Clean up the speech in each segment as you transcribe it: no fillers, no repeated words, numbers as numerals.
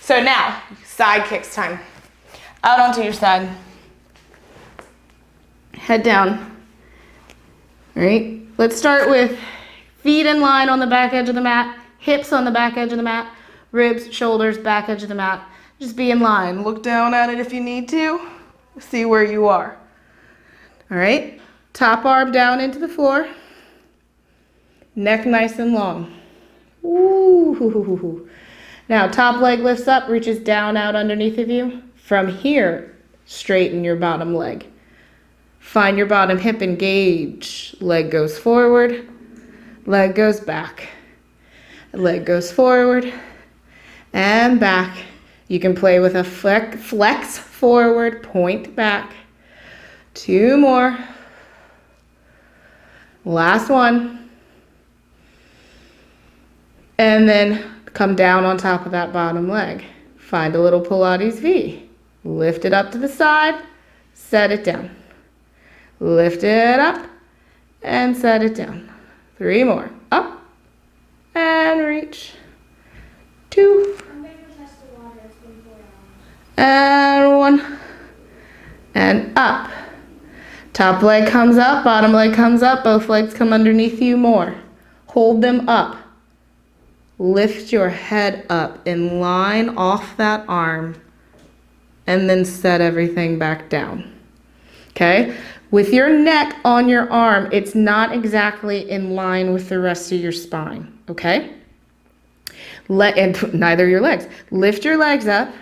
So now, side kicks time. Out onto your side. Head down. All right, let's start with feet in line on the back edge of the mat, hips on the back edge of the mat, ribs, shoulders, back edge of the mat. Just be in line. Look down at it if you need to. See where you are. All right, top arm down into the floor. Neck nice and long. Ooh. Now, top leg lifts up, reaches down out underneath of you. From here, straighten your bottom leg. Find your bottom hip, engage. Leg goes forward, leg goes back. Leg goes forward and back. You can play with a flex forward, point back. 2 more. Last one. And then come down on top of that bottom leg. Find a little Pilates V. Lift it up to the side, set it down. Lift it up and set it down. 3 more. Up and reach. 2. And 1. And up. Top leg comes up, bottom leg comes up, both legs come underneath you more. Hold them up. Lift your head up in line off that arm and then set everything back down. Okay? With your neck on your arm, it's not exactly in line with the rest of your spine, okay? And neither your legs. Lift your legs up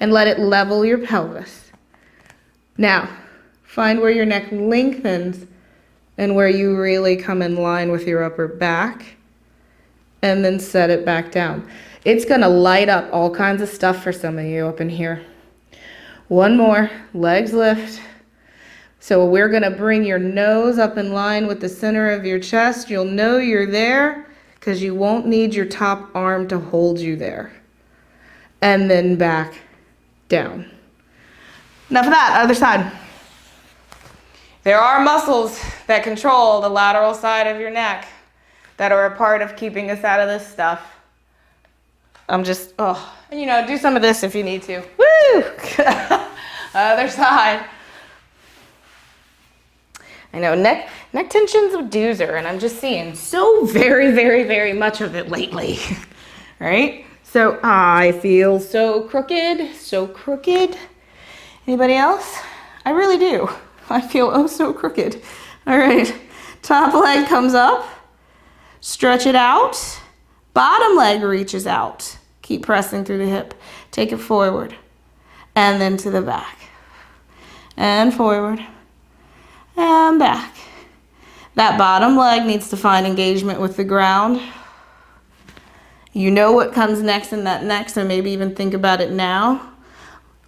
and let it level your pelvis. Now, find where your neck lengthens and where you really come in line with your upper back, and then set it back down. It's gonna light up all kinds of stuff for some of you up in here. 1 more, legs lift. So we're gonna bring your nose up in line with the center of your chest. You'll know you're there because you won't need your top arm to hold you there. And then back down. Enough of that, other side. There are muscles that control the lateral side of your neck that are a part of keeping us out of this stuff. And do some of this if you need to. Woo! Other side. I know neck tension's a doozer, and I'm just seeing so very, very, very much of it lately. Right? So I feel so crooked, so crooked. Anybody else? I really do. I feel oh so crooked. All right, top leg comes up, stretch it out, bottom leg reaches out. Keep pressing through the hip. Take it forward, and then to the back, and forward, and back. That bottom leg needs to find engagement with the ground. You know what comes next in that neck, so maybe even think about it now.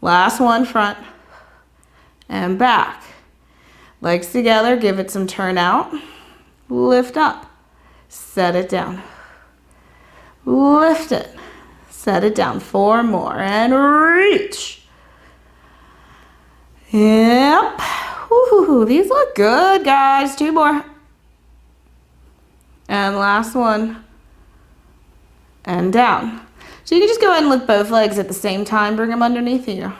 Last one, front and back. Legs together, give it some turn out. Lift up, set it down. Lift it, set it down. 4 more, and reach. Yep. Woo-hoo-hoo. These look good, guys. 2 more. And last one. And down. So you can just go ahead and lift both legs at the same time. Bring them underneath you.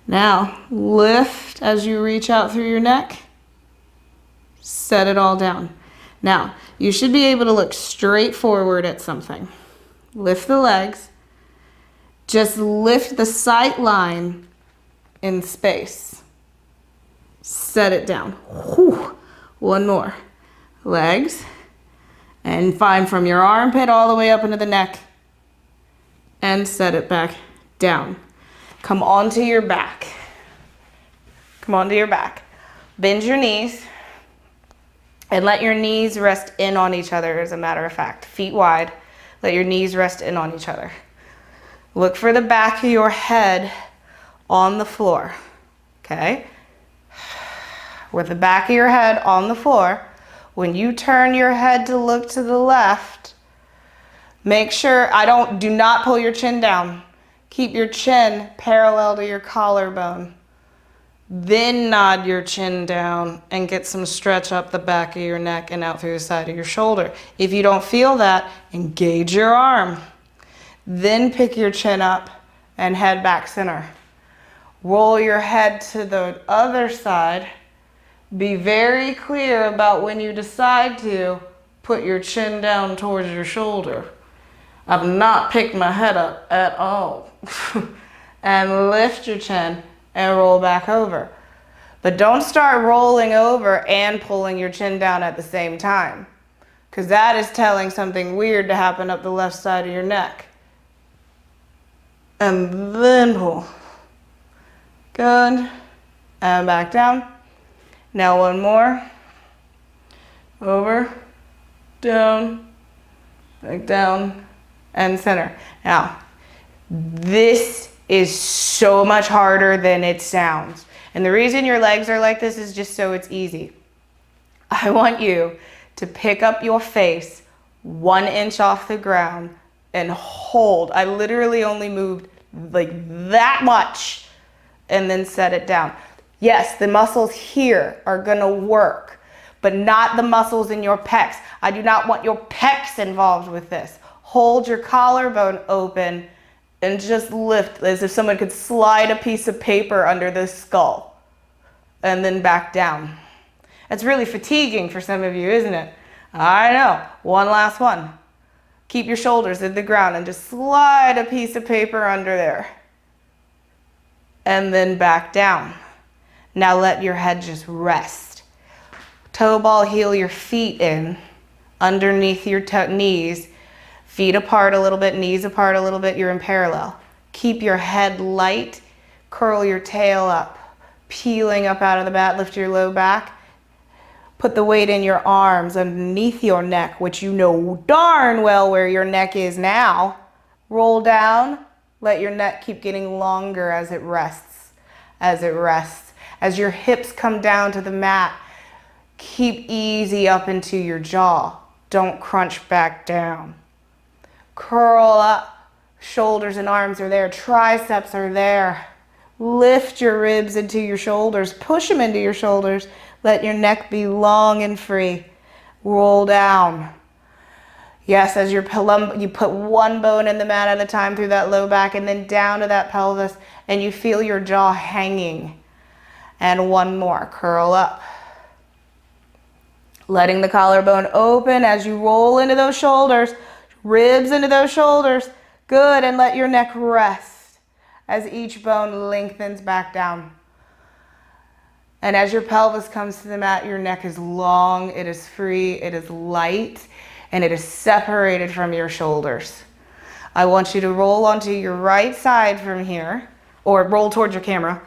Now, lift as you reach out through your neck. Set it all down. Now, you should be able to look straight forward at something. Lift the legs. Just lift the sight line in space. Set it down. Whew. 1 more. Legs. And find from your armpit all the way up into the neck. And set it back down. Come onto your back. Come onto your back. Bend your knees. And let your knees rest in on each other, as a matter of fact. Feet wide. Let your knees rest in on each other. Look for the back of your head on the floor. Okay? With the back of your head on the floor, when you turn your head to look to the left, make sure, do not pull your chin down. Keep your chin parallel to your collarbone. Then nod your chin down and get some stretch up the back of your neck and out through the side of your shoulder. If you don't feel that, engage your arm. Then pick your chin up and head back center. Roll your head to the other side. Be very clear about when you decide to put your chin down towards your shoulder. I've not picked my head up at all. And lift your chin and roll back over. But don't start rolling over and pulling your chin down at the same time, because that is telling something weird to happen up the left side of your neck. And then pull. Good. And back down. Now one more. Over, down, back down, and center. Now, this is so much harder than it sounds. And the reason your legs are like this is just so it's easy. I want you to pick up your face 1 inch off the ground and hold. I literally only moved like that much and then set it down. Yes, the muscles here are gonna work, but not the muscles in your pecs. I do not want your pecs involved with this. Hold your collarbone open and just lift as if someone could slide a piece of paper under the skull and then back down. It's really fatiguing for some of you, isn't it? I know. One last one. Keep your shoulders in the ground and just slide a piece of paper under there. And then back down. Now let your head just rest. Toe ball, heel your feet in underneath your knees. Feet apart a little bit, knees apart a little bit, you're in parallel. Keep your head light, curl your tail up, peeling up out of the mat, lift your low back. Put the weight in your arms underneath your neck, which you know darn well where your neck is now. Roll down, let your neck keep getting longer as it rests, as it rests. As your hips come down to the mat, keep easy up into your jaw. Don't crunch back down. Curl up, shoulders and arms are there, triceps are there. Lift your ribs into your shoulders, push them into your shoulders. Let your neck be long and free. Roll down. Yes, as you put one bone in the mat at a time through that low back and then down to that pelvis, and you feel your jaw hanging. And one more, curl up. Letting the collarbone open as you roll into those shoulders. Ribs into those shoulders. Good, and let your neck rest as each bone lengthens back down. And as your pelvis comes to the mat, your neck is long, it is free, it is light, and it is separated from your shoulders. I want you to roll onto your right side from here, or roll towards your camera.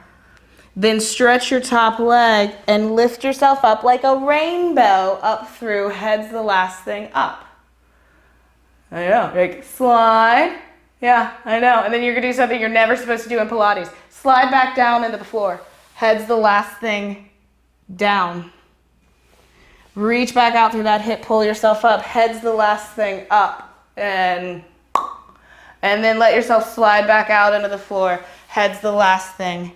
Then stretch your top leg and lift yourself up like a rainbow up through, head's the last thing up. I know, like slide. Yeah, I know. And then you're gonna do something you're never supposed to do in Pilates. Slide back down into the floor. Head's the last thing down. Reach back out through that hip, pull yourself up. Head's the last thing up. And then let yourself slide back out into the floor. Head's the last thing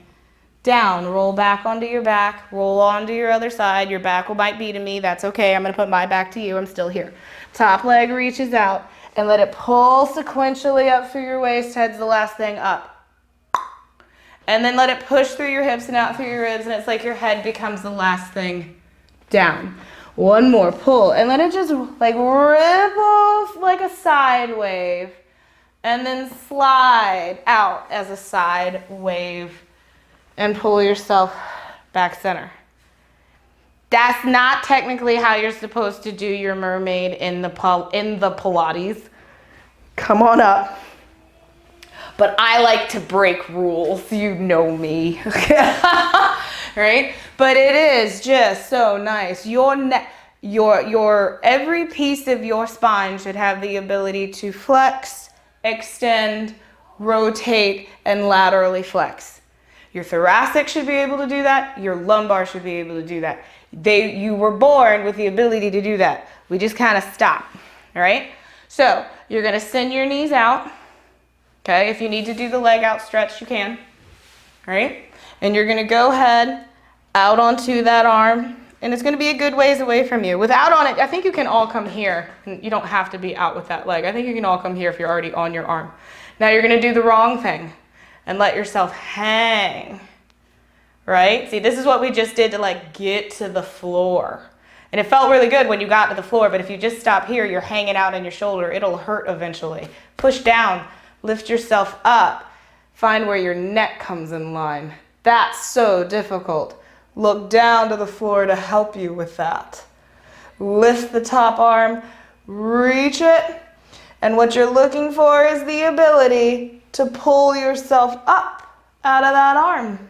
down. Roll back onto your back. Roll onto your other side. Your back might be to me. That's okay. I'm gonna put my back to you. I'm still here. Top leg reaches out. And let it pull sequentially up through your waist. Head's the last thing up. And then let it push through your hips and out through your ribs, and it's like your head becomes the last thing down. One more, pull, and let it just like ripple like a side wave, and then slide out as a side wave, and pull yourself back center. That's not technically how you're supposed to do your mermaid in the Pilates. Come on up. But I like to break rules. You know me. Right? But it is just so nice. Your neck, every piece of your spine should have the ability to flex, extend, rotate, and laterally flex. Your thoracic should be able to do that. Your lumbar should be able to do that. You were born with the ability to do that. We just kind of stop, all right? So you're gonna send your knees out, okay? If you need to do the leg out stretch, you can, all right? And you're gonna go ahead out onto that arm And it's going to be a good ways away from you. Without on it, I think you can all come here. And you don't have to be out with that leg. I think you can all come here if you're already on your arm. Now you're going to do the wrong thing and let yourself hang. Right? See, this is what we just did to like get to the floor. And it felt really good when you got to the floor, but if you just stop here, you're hanging out on your shoulder. It'll hurt eventually. Push down, lift yourself up. Find where your neck comes in line. That's so difficult. Look down to the floor to help you with that. Lift the top arm, reach it, and what you're looking for is the ability to pull yourself up out of that arm.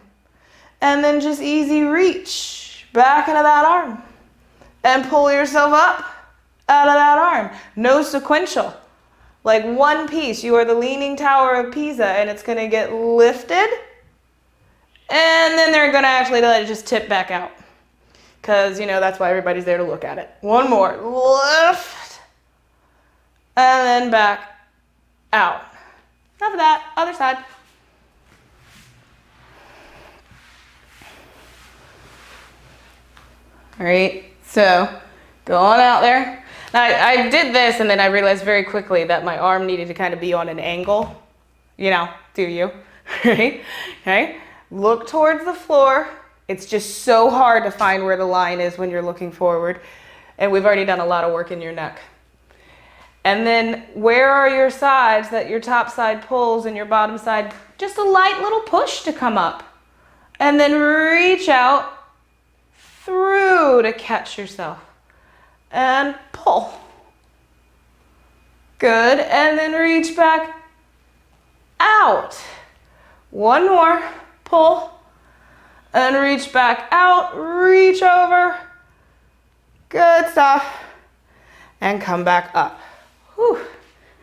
And then just easy reach back into that arm and pull yourself up out of that arm. No sequential. Like one piece. You are the Leaning Tower of Pisa, and it's going to get lifted. And then they're going to actually let it just tip back out. Because, you know, that's why everybody's there to look at it. One more. Lift. And then back out. Enough of that. Other side. All right. So, go on out there. Now, I did this, and then I realized very quickly that my arm needed to kind of be on an angle. You know, do you? Right? Okay. Look towards the floor. It's just so hard to find where the line is when you're looking forward. And we've already done a lot of work in your neck. And then where are your sides that your top side pulls and your bottom side? Just a light little push to come up. And then reach out through to catch yourself. And pull. Good. And then reach back out. One more. Pull. And reach back out. Reach over. Good stuff. And come back up. Whew.